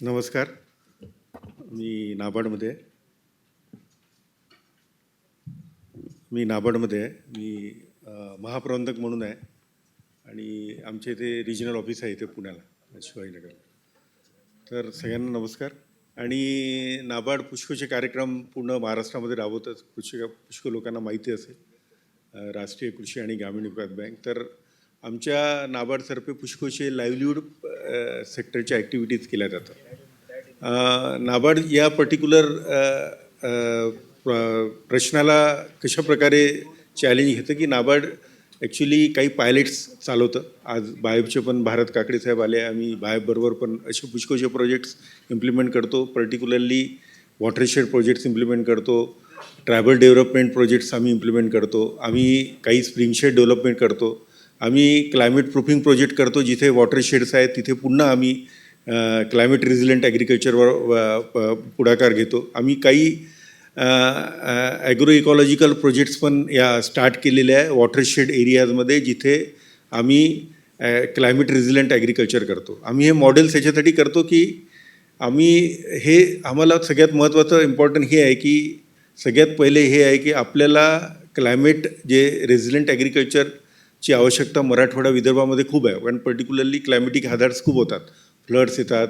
नमस्कार. मी नाबार्डमध्ये आहे. मी महाप्रबंधक म्हणून आहे आणि आमचे इथे रिजनल ऑफिस आहे इथे पुण्याला शिवाजीनगर. तर सगळ्यांना नमस्कार. आणि नाबार्ड पुष्कळचे कार्यक्रम पूर्ण महाराष्ट्रामध्ये राबवतात. पुष्कळ लोकांना माहिती असेल. राष्ट्रीय कृषी आणि ग्रामीण विकास बँक. तर आमच्या नाबार्डतर्फे पुष्कळचे लाईव्हलीहूड सेक्टरच्या ॲक्टिव्हिटीज केल्या जातात. नाबार्ड या पर्टिक्युलर प्रश्नाला कशा प्रकारे चॅलेंज घेतं की नाबार्ड ॲक्च्युली काही पायलट्स चालवतं. आज बायबचे पण भारत काकडे साहेब आले. आम्ही बायबबरोबर पण असे पुष्कळचे प्रोजेक्ट्स इम्प्लिमेंट करतो. पर्टिक्युलरली वॉटरशेड प्रोजेक्ट्स इम्प्लिमेंट करतो. ट्रायबल डेव्हलपमेंट प्रोजेक्ट्स आम्ही इम्प्लिमेंट करतो. आम्ही काही स्प्रिंगशेड डेव्हलपमेंट करतो. आम्ही क्लायमेट प्रूफिंग प्रोजेक्ट करतो. जिथे वॉटरशेड्स आहेत तिथे पुन्हा आम्ही क्लायमेट रेझिलियंट ॲग्रिकल्चरवर पुढाकार घेतो. आम्ही काही ॲग्रो इकॉलॉजिकल प्रोजेक्ट्स पण स्टार्ट केलेले आहे वॉटरशेड एरियाजमध्ये, जिथे आम्ही क्लायमेट रेझिलियंट ॲग्रिकल्चर करतो. आम्ही हे मॉडेल्स याच्यासाठी करतो की आम्हाला सगळ्यात महत्त्वाचं इम्पॉर्टंट हे आहे की सगळ्यात पहिले हे आहे की आपल्याला क्लायमेट जे रेझिलियंट ॲग्रिकल्चरची आवश्यकता मराठवाडा विदर्भामध्ये खूप आहे. कारण पर्टिक्युलरली क्लायमेटिक हॅझार्ड्स खूप होतात. फ्लड्स येतात,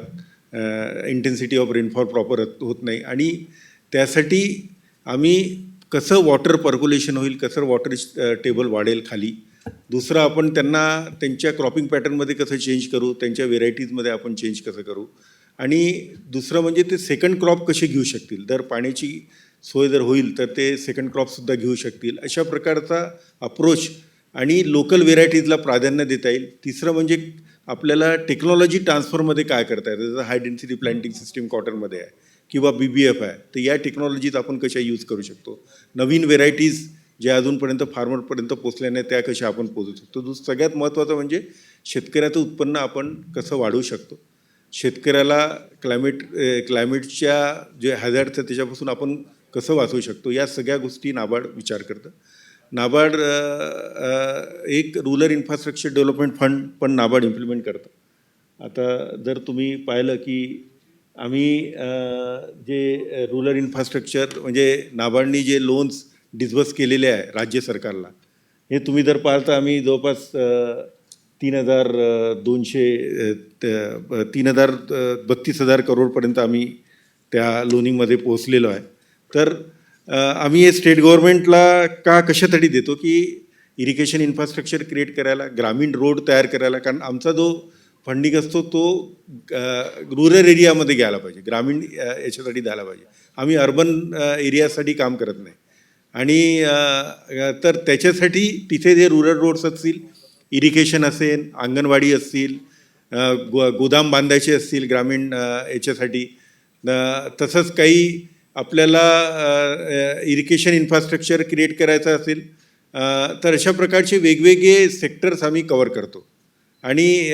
इंटेन्सिटी ऑफ रेनफॉल प्रॉपर होत नाही. आणि त्यासाठी आम्ही कसं वॉटर पर्क्युलेशन होईल, कसं वॉटर टेबल वाढेल खाली. दुसरं आपण त्यांना त्यांच्या क्रॉपिंग पॅटर्नमध्ये कसं चेंज करू, त्यांच्या व्हेरायटीजमध्ये आपण चेंज कसं करू. आणि दुसरं म्हणजे ते सेकंड क्रॉप कसे घेऊ शकतील. जर पाण्याची सोय जर होईल तर ते सेकंड क्रॉपसुद्धा घेऊ शकतील. अशा प्रकारचा अप्रोच आणि लोकल व्हेरायटीजला प्राधान्य देता येईल. तिसरं म्हणजे आपल्याला टेक्नॉलॉजी ट्रान्सफरमध्ये काय करता येतं. जसं हाय डेन्सिटी प्लांटिंग सिस्टीम कॉटनमध्ये आहे किंवा BBF आहे. तर या टेक्नॉलॉजीज आपण कशा यूज करू शकतो. नवीन व्हेरायटीज ज्या अजूनपर्यंत फार्मरपर्यंत पोचल्या नाही त्या कशा आपण पोचू शकतो. सगळ्यात महत्त्वाचं म्हणजे शेतकऱ्याचं उत्पन्न आपण कसं वाढवू शकतो. शेतकऱ्याला क्लायमेटच्या जे हॅझार्ड्स आहेत त्याच्यापासून आपण कसं वाचवू शकतो. या सगळ्या गोष्टी नाबार्ड विचार करतं. नाबार्ड एक रुरल इन्फ्रास्ट्रक्चर डेव्हलपमेंट फंड पण नाबार्ड इम्प्लिमेंट करतं. आता जर तुम्ही पाहिलं की आम्ही जे रुरल इन्फ्रास्ट्रक्चर म्हणजे नाबार्डनी जे लोन्स डिस्बर्स केलेले आहे राज्य सरकारला, हे तुम्ही जर पाहाल तर आम्ही जवळपास 32,000 करोडपर्यंत आम्ही त्या लोनिंगमध्ये पोहोचलेलो आहे. तर आम्ही हे स्टेट गव्हर्नमेंटला कशासाठी देतो की इरिगेशन इन्फ्रास्ट्रक्चर क्रिएट करायला, ग्रामीण रोड तयार करायला. कारण आमचा जो फंडिंग असतो तो रुरल एरियामध्ये घ्यायला पाहिजे, ग्रामीण याच्यासाठी द्यायला पाहिजे. आम्ही अर्बन एरियासाठी काम करत नाही. आणि तर त्याच्यासाठी तिथे जे रुरल रोड्स असतील, इरिगेशन असेल, अंगणवाडी असतील, गोदाम बांधायचे असतील ग्रामीण याच्यासाठी, तसंच काही आपल्याला इरिगेशन इन्फ्रास्ट्रक्चर क्रिएट करायचं असेल तर अशा प्रकारचे वेगवेगळे सेक्टर्स आम्ही कवर करतो. आणि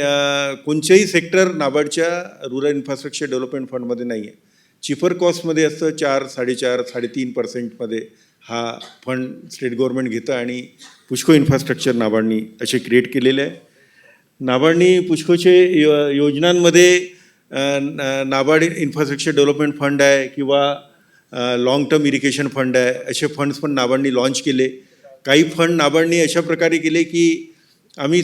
कोणत्याही सेक्टर नाबार्डच्या रुरल इन्फ्रास्ट्रक्चर डेव्हलपमेंट फंडमध्ये नाही आहे. चिफर कॉस्टमध्ये असतं. 4-4.5-3% हा फंड स्टेट गव्हर्नमेंट घेतं आणि पुष्कळ इन्फ्रास्ट्रक्चर नाबार्डनी असे क्रिएट केलेले आहे. नाबार्डनी पुष्कळचे योजनांमध्ये नाबार्ड इन्फ्रास्ट्रक्चर डेव्हलपमेंट फंड आहे किंवा लॉंग टर्म इरिगेशन फंड आहे. असे फंड्स पण नाबार्डनी लॉन्च केले. काही फंड नाबार्डनी अशा प्रकारे केले की आम्ही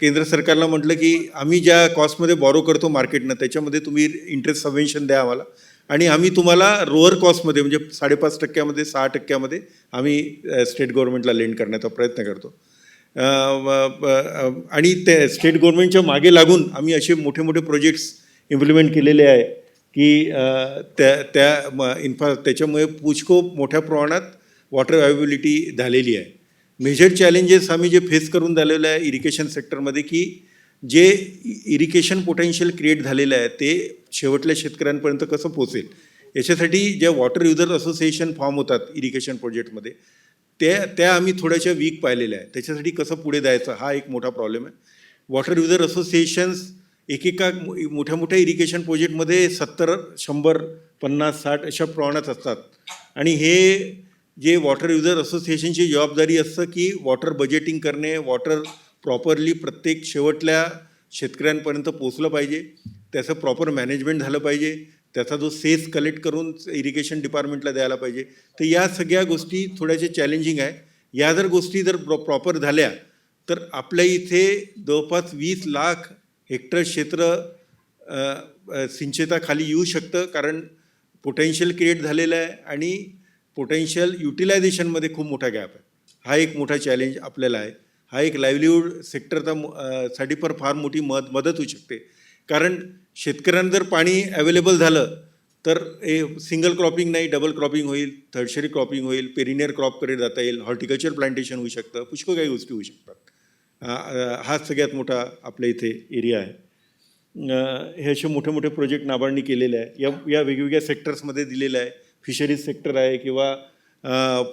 केंद्र सरकारला म्हटलं की आम्ही ज्या कॉस्टमध्ये बॉरो करतो मार्केटनं त्याच्यामध्ये तुम्ही इंटरेस्ट सबवेन्शन द्या आम्हाला, आणि आम्ही तुम्हाला लोअर कॉस्टमध्ये म्हणजे 5.5%, 6% आम्ही स्टेट गव्हर्नमेंटला लेंड करण्याचा प्रयत्न करतो. आणि ते स्टेट गव्हर्नमेंटच्या मागे लागून आम्ही असे मोठे मोठे प्रोजेक्ट्स इम्प्लिमेंट केलेले आहे की त्याच्यामुळे पुष्कळ मोठ्या प्रमाणात वॉटर अवेलेबिलिटी झालेली आहे. मेजर चॅलेंजेस आम्ही जे फेस करून झालेलं आहे इरिगेशन सेक्टरमध्ये की जे इरिगेशन पोटेन्शियल क्रिएट झालेलं आहे ते शेवटल्या शेतकऱ्यांपर्यंत कसं पोचेल. याच्यासाठी ज्या वॉटर युजर्स असोसिएशन फॉर्म होतात इरिगेशन प्रोजेक्टमध्ये त्या आम्ही थोड्याशा वीक पाहिलेल्या आहे. त्याच्यासाठी कसं पुढे जायचं हा एक मोठा प्रॉब्लेम आहे. वॉटर युजर असोसिएशन्स एकेका मोठ्या मोठ्या इरिगेशन प्रोजेक्टमध्ये 70, 100, 50, 60 अशा प्रमाणात असतात. आणि हे जे वॉटर युजर असोसिएशनची जबाबदारी असतं की वॉटर बजेटिंग करणे, वॉटर प्रॉपरली प्रत्येक शेवटल्या शेतकऱ्यांपर्यंत पोचलं पाहिजे. त्याचं प्रॉपर मॅनेजमेंट झालं पाहिजे, त्याचा जो सेस कलेक्ट करून इरिगेशन डिपार्टमेंटला द्यायला पाहिजे. तर या सगळ्या गोष्टी थोड्याशा चॅलेंजिंग आहे. या जर गोष्टी जर प्रॉपर झाल्या तर आपल्या इथे जवळपास 20 लाख हेक्टर क्षेत्र सिंचेताखाली येऊ शकतं, कारण पोटेन्शियल क्रिएट झालेलं आहे आणि पोटेन्शियल युटिलायझेशनमध्ये खूप मोठा गॅप आहे. हा एक मोठा चॅलेंज आपल्याला आहे. हा एक लाईव्हलीहूड सेक्टरचा साठी पण फार मोठी मदत होऊ शकते, कारण शेतकऱ्यांना जर पाणी अवेलेबल झालं तर हे सिंगल क्रॉपिंग नाही, डबल क्रॉपिंग होईल, थर्डशरी क्रॉपिंग होईल, पेरिनियर क्रॉपकडे जाता येईल, हॉर्टिकल्चर प्लांटेशन होऊ शकतं, पुष्कळ काही गोष्टी होऊ शकतात. हा सगळ्यात मोठा आपल्या इथे एरिया आहे. हे असे मोठे मोठे प्रोजेक्ट नाबार्डनी केलेले आहे. या वेगवेगळ्या सेक्टर्समध्ये दिलेलं आहे. फिशरीज सेक्टर आहे किंवा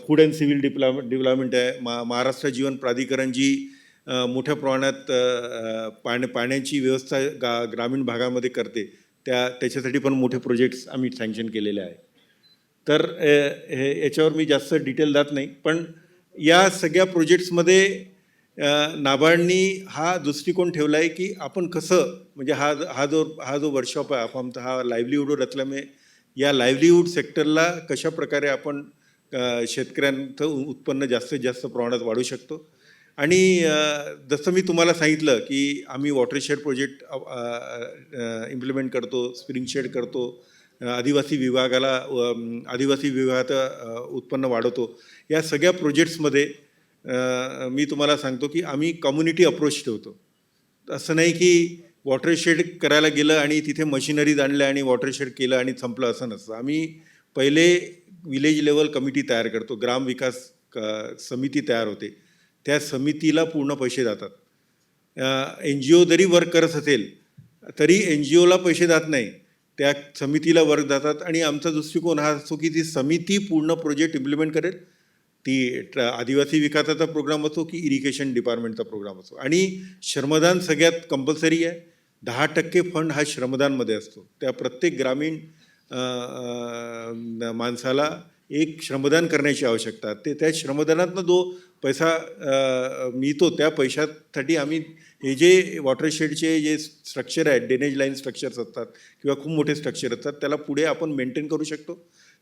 फूड अँड सिव्हिल डेव्हलपमेंट आहे. महाराष्ट्र जीवन प्राधिकरण जी मोठ्या प्रमाणात पाण्याची व्यवस्था ग्रामीण भागामध्ये करते, त्याच्यासाठी पण मोठे प्रोजेक्ट्स आम्ही सँक्शन केलेले आहे. तर याच्यावर मी जास्त डिटेल जात नाही, पण या सगळ्या प्रोजेक्ट्समध्ये नाबार्डनी हा दृष्टिकोन ठेवला आहे की आपण कसं, म्हणजे हा जो वर्कशॉप आहे आपण हा लाईव्हलीहूडवर असल्यामुळे या लाईव्हलीहूड सेक्टरला कशा प्रकारे आपण शेतकऱ्यांचं उत्पन्न जास्तीत जास्त प्रमाणात वाढू शकतो. आणि जसं मी तुम्हाला सांगितलं की आम्ही वॉटरशेड प्रोजेक्ट इम्प्लिमेंट करतो, स्प्रिंग शेड करतो, आदिवासी विभागाचं उत्पन्न वाढवतो. या सगळ्या प्रोजेक्ट्समध्ये मी तुम्हाला सांगतो की आम्ही कम्युनिटी अप्रोच ठेवतो. असं नाही की वॉटरशेड करायला गेलं आणि तिथे मशिनरीज आणल्या आणि वॉटरशेड केलं आणि संपलं, असं नसतं. आम्ही पहिले विलेज लेवल कमिटी तयार करतो, ग्रामविकास समिती तयार होते, त्या समितीला पूर्ण पैसे जातात. NGO जरी वर्क करत असेल तरी NGOला पैसे जात नाही, त्या समितीला वर्क जातात. आणि आमचा दृष्टिकोन हा असतो की ती समिती पूर्ण प्रोजेक्ट इम्प्लिमेंट करेल. ती आदिवासी विकासाचा प्रोग्राम असो की इरिगेशन डिपार्टमेंटचा प्रोग्राम असो. आणि श्रमदान सगळ्यात कंपल्सरी आहे. 10% फंड हा श्रमदानमध्ये असतो. त्या प्रत्येक ग्रामीण माणसाला एक श्रमदान करण्याची आवश्यकता. त्या श्रमदानातनं जो पैसा मिळतो त्या पैशासाठी आम्ही हे जे वॉटरशेडचे जे स्ट्रक्चर आहेत, ड्रेनेज लाईन स्ट्रक्चर्स असतात किंवा खूप मोठे स्ट्रक्चर असतात, त्याला पुढे आपण मेंटेन करू शकतो.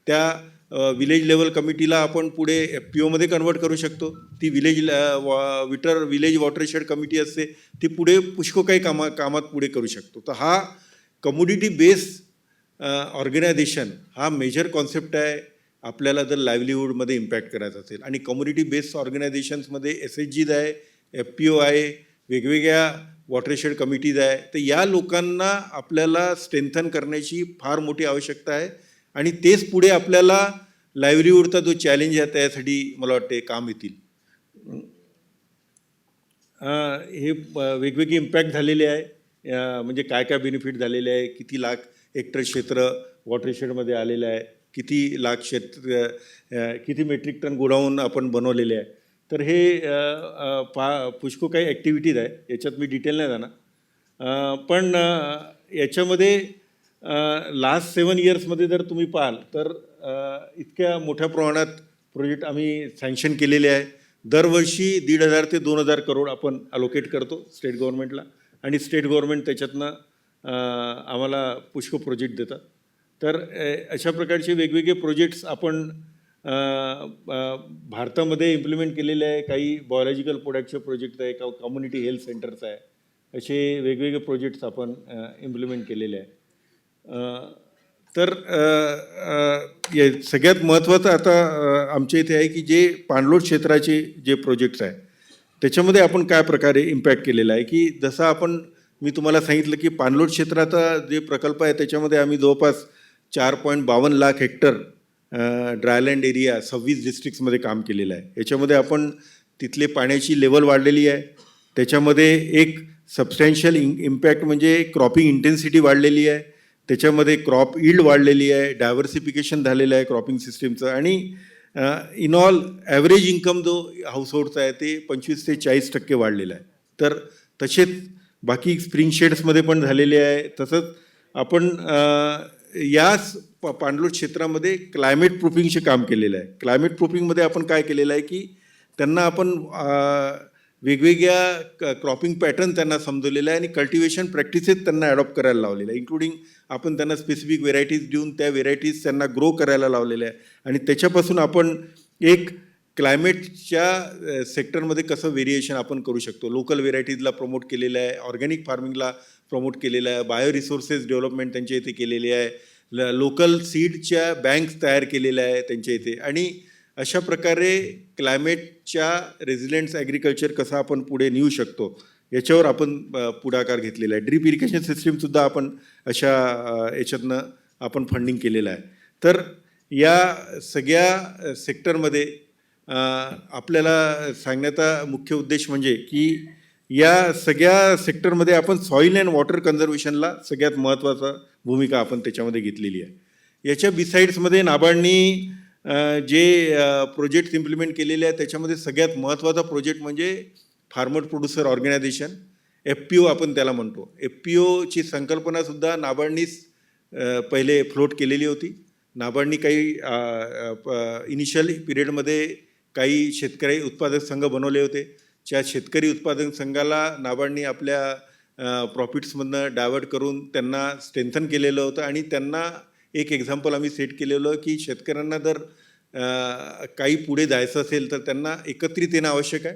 त्या विलेज लेवल कमिटीला आपण पुढे FPOमध्ये कन्वर्ट करू शकतो. ती विलेज वॉटरशेड कमिटी असते, ती पुढे पुष्कळ काही कामात पुढे करू शकतो. तर हा कम्युनिटी बेस ऑर्गनायझेशन हा मेजर कॉन्सेप्ट आहे आपल्याला जर लाईव्हलीहूडमध्ये इम्पॅक्ट करायचा असेल. आणि कम्युनिटी बेस्ड ऑर्गनायझेशन्समध्ये SHGs आहे, FPO आहे, वेगवेगळ्या वॉटरशेड कमिटीज आहे. तर या लोकांना आपल्याला स्ट्रेंथन करण्याची फार मोठी आवश्यकता आहे. आणि तेच पुढे आपल्याला लाईव्हलीहूडचा जो चॅलेंज आहे त्यासाठी मला वाटते काम येतील. हे वेगवेगळे इम्पॅक्ट झालेले आहे, म्हणजे काय काय बेनिफिट झालेले आहे, किती लाख हेक्टर क्षेत्र वॉटरशेडमध्ये आलेलं आहे, किती लाख किती मेट्रिक टन गोडाऊन आपण बनवलेले आहे. तर हे पुष्कळ काही ॲक्टिव्हिटीज आहे, याच्यात मी डिटेल नाही जाणार. पण याच्यामध्ये लास्ट 7 इयर्समध्ये जर तुम्ही पाहाल तर इतक्या मोठ्या प्रमाणात प्रोजेक्ट आम्ही सँक्शन केलेले आहे. दरवर्षी 1,500 ते 2,000 करोड आपण अलोकेट करतो स्टेट गव्हर्नमेंटला, आणि स्टेट गव्हर्नमेंट त्याच्यातनं आम्हाला पुष्कळ प्रोजेक्ट देतात. तर अशा प्रकारचे वेगवेगळे प्रोजेक्ट्स आपण भारतामध्ये इम्प्लिमेंट केलेले आहे. काही बायोलॉजिकल प्रोडक्टचे प्रोजेक्ट आहे, कम्युनिटी हेल्थ सेंटर्स आहे, असे वेगवेगळे प्रोजेक्ट्स आपण इम्प्लिमेंट केलेले आहे. तर सगळ्यात महत्त्वाचं आता आमच्या इथे आहे की जे पाणलोट क्षेत्राचे जे प्रोजेक्ट्स आहे त्याच्यामध्ये आपण काय प्रकारे इम्पॅक्ट केलेला आहे. की जसं मी तुम्हाला सांगितलं की पाणलोट क्षेत्राचा जे प्रकल्प आहे त्याच्यामध्ये आम्ही जवळपास 4.52 लाख हेक्टर ड्रायलँड एरिया 26 डिस्ट्रिक्ट्समध्ये काम केलेलं आहे. याच्यामध्ये आपण तिथले पाण्याची लेवल वाढलेली आहे. त्याच्यामध्ये एक सबस्टॅन्शियल इम्पॅक्ट म्हणजे क्रॉपिंग इंटेन्सिटी वाढलेली आहे. त्याच्यामध्ये क्रॉप यील्ड वाढलेली आहे, डायव्हर्सिफिकेशन झालेलं आहे क्रॉपिंग सिस्टीमचं. आणि इन ऑल ॲव्हरेज इन्कम जो हाऊसहोल्डचा आहे ते 25 ते 40% वाढलेलं आहे. तर तसेच बाकी स्प्रिंग शेड्समध्ये पण झालेले आहे. तसंच आपण याच पाणलोट क्षेत्रामध्ये क्लायमेट प्रूफिंगचे काम केलेलं आहे. क्लायमेट प्रूफिंगमध्ये आपण काय केलेलं आहे की त्यांना आपण वेगवेगळ्या क्रॉपिंग पॅटर्न त्यांना समजवलेलं आहे आणि कल्टिवेशन प्रॅक्टिसेस त्यांना अडॉप्ट करायला लावलेलं आहे, इन्क्लुडिंग आपण त्यांना स्पेसिफिक व्हेरायटीज देऊन त्या व्हेरायटीज त्यांना ग्रो करायला लावलेल्या आहे आणि त्याच्यापासून आपण एक क्लायमेटच्या सेक्टरमध्ये कसं व्हेरिएशन आपण करू शकतो. लोकल व्हेरायटीजला प्रमोट केलेलं आहे, ऑर्गॅनिक फार्मिंगला प्रमोट केलेलं आहे, बायो रिसोर्सेस डेव्हलपमेंट त्यांच्या इथे केलेली आहे, लोकल सीडच्या बँक्स तयार केलेल्या आहे त्यांच्या इथे आणि अशा प्रकारे क्लायमेटच्या रेझिलियंट ॲग्रिकल्चर कसं आपण पुढे नेऊ शकतो याच्यावर आपण पुढाकार घेतलेला आहे. ड्रीप इरिगेशन सिस्टीमसुद्धा आपण अशा याच्यातनं आपण फंडिंग केलेलं आहे. तर या सगळ्या सेक्टरमध्ये आपल्याला सांगण्याचा मुख्य उद्देश म्हणजे की या सगळ्या सेक्टरमध्ये आपण सॉईल अँड वॉटर कन्झर्वेशनला सगळ्यात महत्त्वाचा भूमिका आपण त्याच्यामध्ये घेतलेली आहे. याच्या बिसाईड्समध्ये नाबार्डनी जे प्रोजेक्ट्स इम्प्लिमेंट केलेले आहेत त्याच्यामध्ये सगळ्यात महत्त्वाचा प्रोजेक्ट म्हणजे फार्मर प्रोड्युसर ऑर्गनायझेशन, FPO आपण त्याला म्हणतो. FPOची संकल्पनासुद्धा नाबार्डनीच पहिले फ्लोट केलेली होती. नाबार्डनी काही इनिशियल पिरियडमध्ये काही शेतकरी उत्पादक संघ बनवले होते. त्या शेतकरी उत्पादक संघाला नाबार्डनी आपल्या प्रॉफिट्समधनं डायवर्ट करून त्यांना स्ट्रेंथन केलेलं होतं आणि त्यांना एक एक्झाम्पल आम्ही सेट केलेलं की शेतकऱ्यांना जर काही पुढे जायचं असेल तर त्यांना एकत्रित येणं आवश्यक आहे.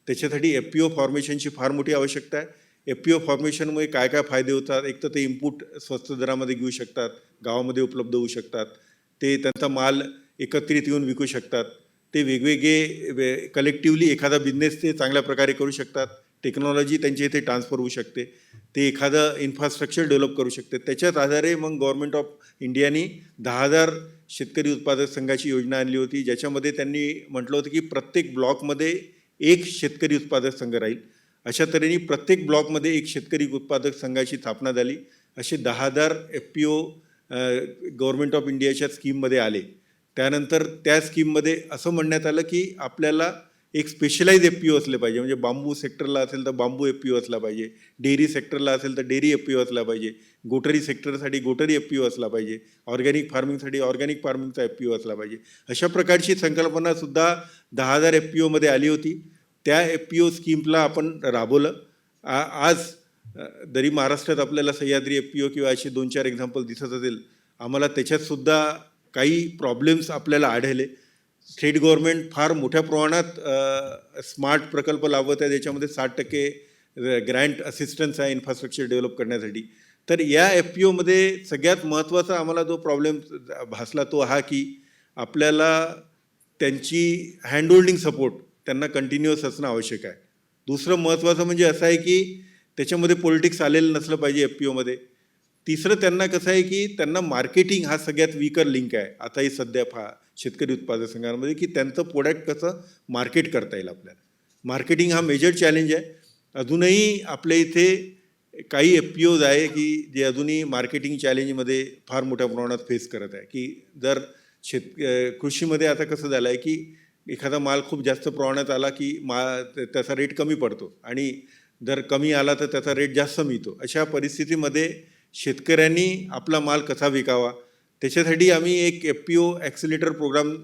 त्याच्यासाठी FPO फॉर्मेशनची फार मोठी आवश्यकता आहे. FPO फॉर्मेशनमुळे काय काय फायदे होतात, एक तर ते इनपुट स्वस्त दरामध्ये घेऊ शकतात, गावामध्ये उपलब्ध होऊ शकतात, ते त्यांचा माल एकत्रित येऊन विकू शकतात, ते वेगवेगळे कलेक्टिवली एखादा बिझनेस ते चांगल्या प्रकारे करू शकतात, टेक्नॉलॉजी त्यांच्या इथे ट्रान्सफर होऊ शकते, ते एखादं इन्फ्रास्ट्रक्चर डेव्हलप करू शकते. त्याच्याच आधारे मग गव्हर्नमेंट ऑफ इंडियानी 10,000 शेतकरी उत्पादक संघाची योजना आणली होती, ज्याच्यामध्ये त्यांनी म्हटलं होतं की प्रत्येक ब्लॉकमध्ये एक शेतकरी उत्पादक संघ राहील. अशा तऱ्हेने प्रत्येक ब्लॉकमध्ये एक शेतकरी उत्पादक संघाची स्थापना झाली. असे 10,000 FPO गव्हर्नमेंट ऑफ इंडियाच्या स्कीममध्ये आले. त्यानंतर त्या स्कीममध्ये असं म्हणण्यात आलं की आपल्याला एक स्पेशलाइज FPO असले पाहिजे, म्हणजे बांबू सेक्टरला असेल तर बांबू FPO असला पाहिजे, डेअरी सेक्टरला असेल तर डेअरी FPO असला पाहिजे, गोटरी सेक्टरसाठी गोटरी FPO असला पाहिजे, ऑर्गॅनिक फार्मिंगसाठी ऑर्गॅनिक फार्मिंगचा FPO असला पाहिजे. अशा प्रकारची संकल्पनासुद्धा 10,000 FPOमध्ये आली होती. त्या FPO स्कीमला आपण राबवलं. आज जरी महाराष्ट्रात आपल्याला सह्याद्री FPO किंवा असे 2-4 एक्झाम्पल दिसत असेल, आम्हाला त्याच्यातसुद्धा काही प्रॉब्लेम्स आपल्याला आढळले. स्टेट गव्हर्नमेंट फार मोठ्या प्रमाणात स्मार्ट प्रकल्प लावत आहे, त्याच्यामध्ये 60% ग्रँट असिस्टन्स आहे इन्फ्रास्ट्रक्चर डेव्हलप करण्यासाठी. तर या FPOमध्ये सगळ्यात महत्त्वाचा आम्हाला जो प्रॉब्लेम भासला तो हा की आपल्याला त्यांची हँडहोल्डिंग सपोर्ट त्यांना कंटिन्युअस असणं आवश्यक आहे. दुसरं महत्त्वाचं म्हणजे असं आहे की त्याच्यामध्ये पॉलिटिक्स आलेलं नसलं पाहिजे FPOमध्ये. तिसरं त्यांना कसं आहे की त्यांना मार्केटिंग हा सगळ्यात वीकर लिंक आहे आताही सध्या शेतकरी उत्पादक संघांमध्ये, की त्यांचं प्रोडक्ट कसं मार्केट करता येईल आपल्याला. मार्केटिंग हा मेजर चॅलेंज आहे. अजूनही आपल्या इथे काही FPOज आहे की जे अजूनही मार्केटिंग चॅलेंजमध्ये फार मोठ्या प्रमाणात फेस करत आहे. की जर कृषीमध्ये आता कसं झालं आहे की एखादा माल खूप जास्त प्रमाणात आला की त्याचा रेट कमी पडतो आणि जर कमी आला तर त्याचा रेट जास्त मिळतो. अशा परिस्थितीमध्ये शेतकऱ्यांनी आपला माल कसा विकावा त्याच्यासाठी आम्ही एक FPO ॲक्सिलेटर प्रोग्राम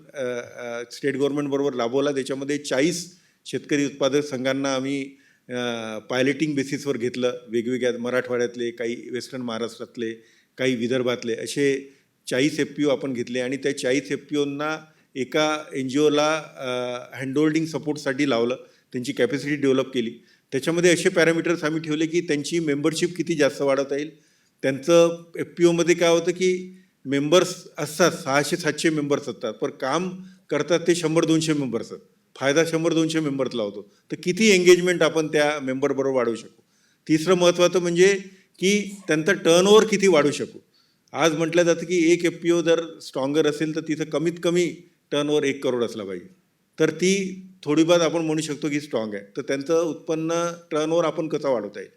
स्टेट गव्हर्नमेंटबरोबर राबवला. त्याच्यामध्ये 40 शेतकरी उत्पादक संघांना आम्ही पायलटिंग बेसिसवर घेतलं. वेगवेगळ्या मराठवाड्यातले, काही वेस्टर्न महाराष्ट्रातले, काही विदर्भातले असे 40 FPO आपण घेतले आणि त्या 40 FPOंना एका NGOला हँडहोल्डिंग सपोर्टसाठी लावलं, त्यांची कॅपॅसिटी डेव्हलप केली. त्याच्यामध्ये असे पॅरामीटर्स आम्ही ठेवले की त्यांची मेंबरशिप किती जास्त वाढवता येईल. त्यांचं FPOमध्ये काय होतं की मेंबर्स असतात 600-700 मेंबर्स असतात, पण काम करतात ते 100-200 मेंबर्स आहेत. फायदा 100-200 मेंबर्सला होतो. तर किती एंगेजमेंट आपण त्या मेंबरबरोबर वाढवू शकू. तिसरं महत्त्वाचं म्हणजे की त्यांचं टर्नओव्हर किती वाढू शकू. आज म्हटलं जातं की एक FPO जर स्ट्रॉंगर असेल तर तिथं कमीत कमी टर्नओव्हर 1 करोड असला पाहिजे. तर ती थोडीफार आपण म्हणू शकतो की स्ट्रॉंग आहे. तर त्यांचं उत्पन्न टर्नओव्हर आपण कसं वाढवता येईल,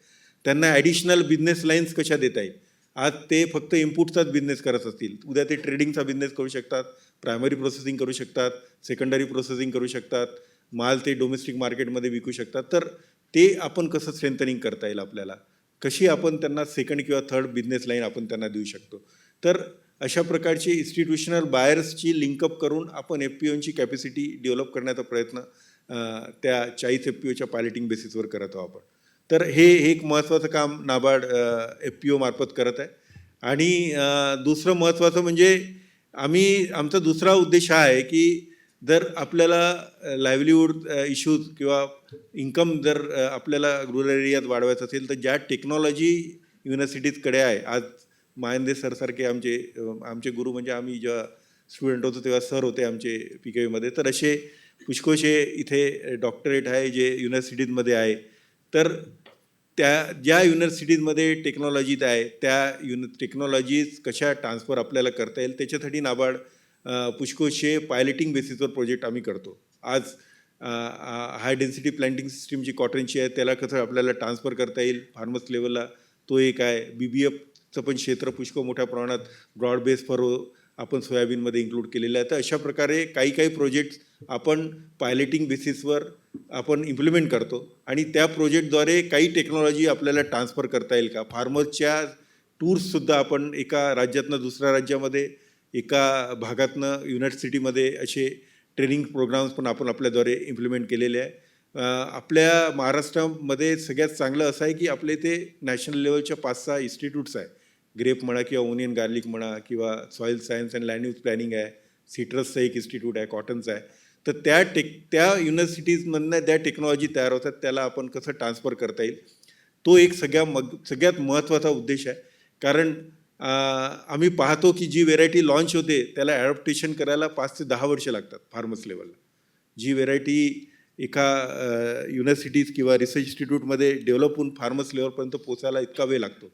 त्यांना ॲडिशनल बिझनेस लाईन्स कशा देता येईल. आज ते फक्त इनपुटचाच बिझनेस करत असतील, उद्या ते ट्रेडिंगचा बिझनेस करू शकतात, प्रायमरी प्रोसेसिंग करू शकतात, सेकंडरी प्रोसेसिंग करू शकतात, माल ते डोमेस्टिक मार्केटमध्ये विकू शकतात. तर ते आपण कसं स्ट्रेंथनिंग करता येईल आपल्याला, कशी आपण त्यांना सेकंड किंवा थर्ड बिझनेस लाईन आपण त्यांना देऊ शकतो. तर अशा प्रकारची इन्स्टिट्यूशनल बायर्सची लिंकअप करून आपण FPOंची कॅपॅसिटी डेव्हलप करण्याचा प्रयत्न त्या 40 FPOच्या पायलटिंग बेसिसवर करत आहोत आपण. तर हे एक महत्त्वाचं काम नाबार्ड FPO मार्फत करत आहे. आणि दुसरं महत्त्वाचं म्हणजे आमचा दुसरा उद्देश हा आहे की जर आपल्याला लाईव्हलीहूड इश्यूज किंवा इन्कम जर आपल्याला रुरल एरियात वाढवायचं असेल तर ज्या टेक्नॉलॉजी युनिव्हर्सिटीजकडे आहे, आज मायंदे सरसारखे आमचे गुरु, म्हणजे आम्ही जेव्हा स्टुडंट होतो तेव्हा सर होते आमचे PKVमध्ये, तर असे पुष्कळसे इथे डॉक्टरेट आहे जे युनिव्हर्सिटीजमध्ये आहे. तर त्या ज्या युनिव्हर्सिटीजमध्ये टेक्नॉलॉजीत आहे त्या टेक्नॉलॉजीज कशा ट्रान्सफर आपल्याला करता येईल त्याच्यासाठी नाबार्ड पुष्कळसे पायलटिंग बेसिसवर प्रोजेक्ट आम्ही करतो. आज हाय डेन्सिटी प्लांटिंग सिस्टीमची कॉटनची आहे, त्याला कसं आपल्याला ट्रान्सफर करता येईल फार्मर्स लेवलला, तो एक आहे. BBFचं पण क्षेत्र पुष्कळ मोठ्या प्रमाणात ब्रॉड बेस फरो आपण सोयाबीनमध्ये इन्क्लूड केलेलं आहे. तर अशा प्रकारे काही प्रोजेक्ट्स आपण पायलटिंग बेसिसवर आपण इम्प्लिमेंट करतो आणि त्या प्रोजेक्टद्वारे काही टेक्नॉलॉजी आपल्याला ट्रान्सफर करता येईल का. फार्मर्सच्या टूर्ससुद्धा आपण एका राज्यातनं दुसऱ्या राज्यामध्ये, एका भागातनं युनिव्हर्सिटीमध्ये असे ट्रेनिंग प्रोग्राम्स पण आपण आपल्याद्वारे इम्प्लिमेंट केलेले आहे. आपल्या महाराष्ट्रामध्ये सगळ्यात चांगलं असं आहे की आपल्या इथे नॅशनल लेवलच्या 5-6 इन्स्टिट्यूट्स आहे. ग्रेप म्हणा किंवा ओनियन गार्लिक म्हणा किंवा soil science and land use planning आहे, सिट्रसचं एक इन्स्टिट्यूट आहे, कॉटनचं आहे. तर त्या युनिव्हर्सिटीजमधनं त्या टेक्नॉलॉजी तयार होतात, त्याला आपण कसं ट्रान्सफर करता येईल, तो एक सगळ्यात महत्त्वाचा उद्देश आहे. कारण आम्ही पाहतो की जी व्हेरायटी लॉन्च होते त्याला ॲडॉप्टेशन करायला 5 ते 10 वर्ष लागतात फार्मर्स लेवलला. जी व्हेरायटी एका युनिव्हर्सिटीज किंवा रिसर्च इन्स्टिट्यूटमध्ये डेव्हलप होऊन फार्मर्स लेवलपर्यंत पोचायला इतका वेळ लागतो,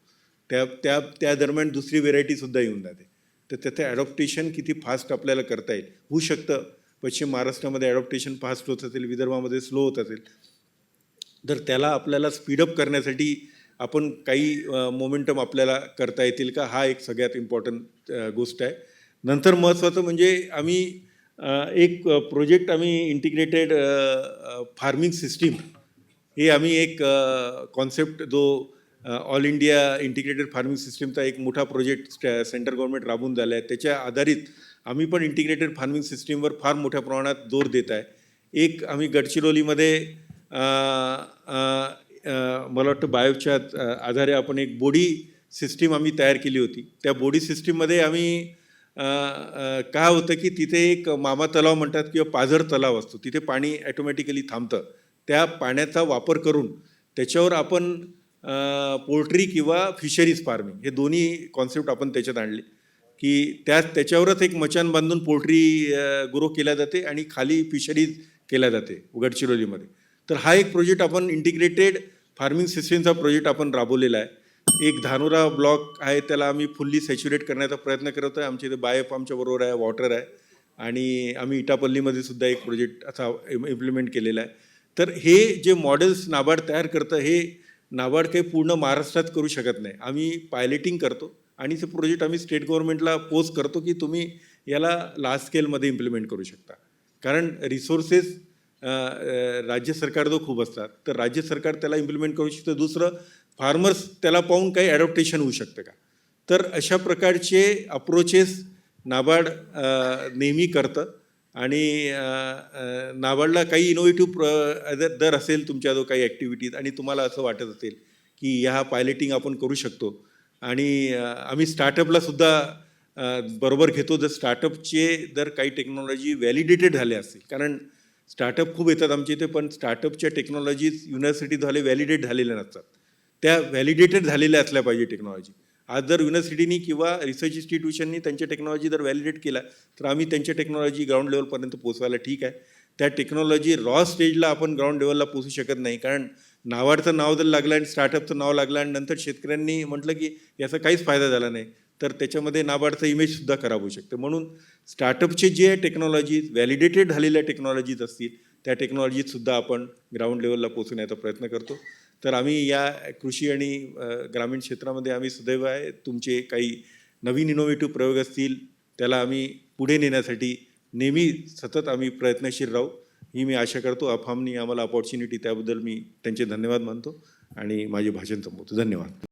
त्या दरम्यान दुसरी व्हेरायटीसुद्धा येऊन जाते. तर त्याचं ॲडॉप्टेशन किती फास्ट आपल्याला करता येईल, होऊ शकतं. पश्चिम महाराष्ट्रामध्ये ॲडॉप्टेशन फास्ट होत असेल, विदर्भामध्ये स्लो होत असेल, तर त्याला आपल्याला स्पीडअप करण्यासाठी आपण काही मोमेंटम आपल्याला करता येतील का, हा एक सगळ्यात इम्पॉर्टंट गोष्ट आहे. नंतर महत्त्वाचं म्हणजे एक प्रोजेक्ट इंटिग्रेटेड फार्मिंग सिस्टीम, हे आम्ही एक कॉन्सेप्ट जो ऑल इंडिया इंटिग्रेटेड फार्मिंग सिस्टीमचा एक मोठा प्रोजेक्ट सेंट्रल गव्हर्नमेंट राबवून झाला आहे. त्याच्या आधारित आम्ही पण इंटिग्रेटेड फार्मिंग सिस्टीमवर फार मोठ्या प्रमाणात जोर देत आहे. एक आम्ही गडचिरोलीमध्ये मला वाटतं बायोच्या आधारे आपण एक बोडी सिस्टीम आम्ही तयार केली होती. त्या बोडी सिस्टीममध्ये आम्ही काय होतं की तिथे एक मामा तलाव म्हणतात किंवा पाझर तलाव असतो, तिथे पाणी ॲटोमॅटिकली थांबतं. त्या पाण्याचा वापर करून त्याच्यावर आपण पोल्ट्री किंवा फिशरीज फार्मिंग हे दोन्ही कॉन्सेप्ट आपण त्याच्यात आणले की त्याच्यावरच एक मचान बांधून पोल्ट्री ग्रो केल्या जाते आणि खाली फिशरीज केल्या जाते गडचिरोलीमध्ये. तर हा एक प्रोजेक्ट आपण इंटिग्रेटेड फार्मिंग सिस्टीमचा प्रोजेक्ट आपण राबवलेला आहे. एक धानोरा ब्लॉक आहे, त्याला आम्ही फुल्ली सॅच्युरेट करण्याचा प्रयत्न करत आहे. आमच्या इथे बायफ आमच्याबरोबर आहे, वॉटर आहे, आणि आम्ही इटापल्लीमध्ये सुद्धा एक प्रोजेक्ट असा इम्प्लिमेंट केलेला आहे. तर हे जे मॉडेल्स नाबार्ड तयार करतं, हे नाबार्ड काही पूर्ण महाराष्ट्रात करू शकत नाही. आम्ही पायलटिंग करतो आणि ते प्रोजेक्ट आम्ही स्टेट गव्हर्नमेंटला पोस्ट करतो की तुम्ही याला लार्ज स्केलमध्ये इम्प्लिमेंट करू शकता. कारण रिसोर्सेस राज्य सरकारजवळ खूप असतात, तर राज्य सरकार त्याला इम्प्लिमेंट करू शकतं. दुसरं, फार्मर्स त्याला पाहून काही ॲडॉप्टेशन होऊ शकतं का. तर अशा प्रकारचे अप्रोचेस नाबार्ड नेहमी करतं. आणि नाबार्डला काही इनोव्हेटिव्ह दर असेल तुमच्याजवळ काही ॲक्टिव्हिटीज आणि तुम्हाला असं वाटत असेल की ह्या पायलटिंग आपण करू शकतो, आणि आम्ही स्टार्टअपला सुद्धा बरोबर घेतो. जर स्टार्टअपचे जर काही टेक्नॉलॉजी व्हॅलिडेटेड झाले असतील, कारण स्टार्टअप खूप येतात आमच्या इथे, पण स्टार्टअपच्या टेक्नॉलॉजीज युनिव्हर्सिटीद्वारे व्हॅलिडेट झालेल्या नसतात. त्या व्हॅलिडेटेड झालेल्या असल्या पाहिजे टेक्नॉलॉजी. आज जर युनिव्हर्सिटीनी किंवा रिसर्च इन्स्टिट्यूशननी त्यांच्या टेक्नॉलॉजी जर व्हॅलिडेट केला तर आम्ही त्यांच्या टेक्नॉलॉजी ग्राउंड लेवलपर्यंत पोचवायला ठीक आहे. त्या टेक्नॉलॉजी रॉ स्टेजला आपण ग्राउंड लेवलला पोचू शकत नाही, कारण नाबार्डचं नाव जर लागलं आणि स्टार्टअपचं नाव लागलं आणि नंतर शेतकऱ्यांनी म्हटलं की याचा काहीच फायदा झाला नाही, तर त्याच्यामध्ये नाबार्डचं इमेजसुद्धा खराब होऊ शकते. म्हणून स्टार्टअपचे जे टेक्नॉलॉजीज व्हॅलिडेटेड झालेल्या टेक्नॉलॉजीज असतील त्या टेक्नॉलॉजीजसुद्धा आपण ग्राउंड लेवलला पोचवण्याचा प्रयत्न करतो. तर आम्ही या कृषी आणि ग्रामीण क्षेत्रामध्ये आम्ही सदैव आहे. तुमचे काही नवीन इनोव्हेटिव्ह प्रयोग असतील त्याला आम्ही पुढे नेण्यासाठी नेहमी सतत आम्ही प्रयत्नशील राहू, ही मी आशा करतो. अफामनी आम्हाला अपॉर्च्युनिटी त्याबद्दल मी त्यांचे धन्यवाद मानतो आणि माझे भाषण संपवतो. धन्यवाद.